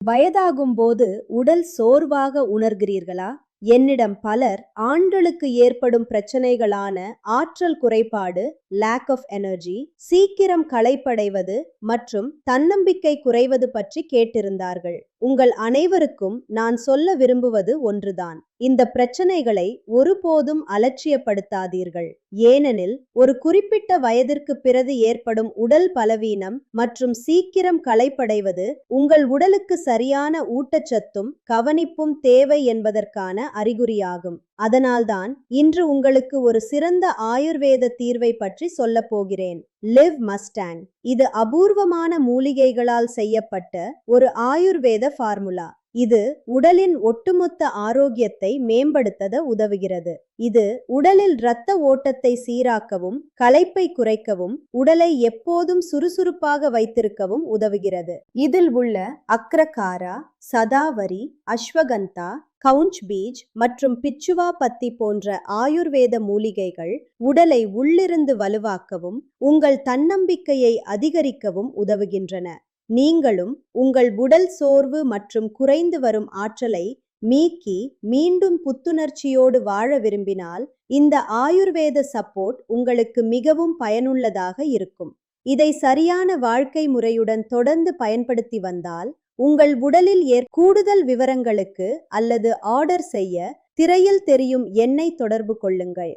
வயதாகும் போது உடல் சோர்வாக உணர்கிறீர்களா? என்னிடம் பலர் ஆண்களுக்கு ஏற்படும் பிரச்சனைகளான ஆற்றல் குறைபாடு, லேக் ஆஃப் எனர்ஜி, சீக்கிரம் களைப்படைவது மற்றும் தன்னம்பிக்கை குறைவது பற்றி கேட்டிருந்தார்கள். உங்கள் அனைவருக்கும் நான் சொல்ல விரும்புவது ஒன்றுதான். இந்த பிரச்சனைகளை ஒருபோதும் அலட்சியப்படுத்தாதீர்கள். ஏனெனில் ஒரு குறிப்பிட்ட வயதிற்கு பிறகு ஏற்படும் உடல் பலவீனம் மற்றும் சீக்கிரம் களைப்படைவது உங்கள் உடலுக்கு சரியான ஊட்டச்சத்தும் கவனிப்பும் தேவை என்பதற்கான அறிகுறியாகும். அதனால்தான் இன்று உங்களுக்கு ஒரு சிறந்த ஆயுர்வேத தீர்வை பற்றி சொல்ல போகிறேன். Live Mustang. இது அபூர்வமான மூலிகைகளால் செய்யப்பட்ட ஒரு ஆயுர்வேத ஃபார்முலா. இது உடலின் ஒட்டுமொத்த ஆரோக்கியத்தை மேம்படுத்த உதவுகிறது. இது உடலில் இரத்த ஓட்டத்தை சீராக்கவும், களைப்பை குறைக்கவும், உடலை எப்போதும் சுறுசுறுப்பாக வைத்திருக்கவும் உதவுகிறது. இதில் உள்ள அக்ரகாரா, சதாவரி, அஸ்வகந்தா, கவுஞ்ச் பீஜ் மற்றும் பிச்சுவா பத்தி போன்ற ஆயுர்வேத மூலிகைகள் உடலை உள்ளிருந்து வலுவாக்கவும், உங்கள் தன்னம்பிக்கையை அதிகரிக்கவும் உதவுகின்றன. நீங்களும் உங்கள் உடல் சோர்வு மற்றும் குறைந்து வரும் ஆற்றலை மீக்கி மீண்டும் புத்துணர்ச்சியோடு வாழ விரும்பினால் இந்த ஆயுர்வேத சப்போர்ட் உங்களுக்கு மிகவும் பயனுள்ளதாக இருக்கும். இதை சரியான வாழ்க்கை முறையுடன் தொடர்ந்து பயன்படுத்தி வந்தால் உங்கள் உடலில் கூடுதல் விவரங்களுக்கு அல்லது ஆர்டர் செய்ய திரையில் தெரியும் எண்ணை தொடர்பு கொள்ளுங்கள்.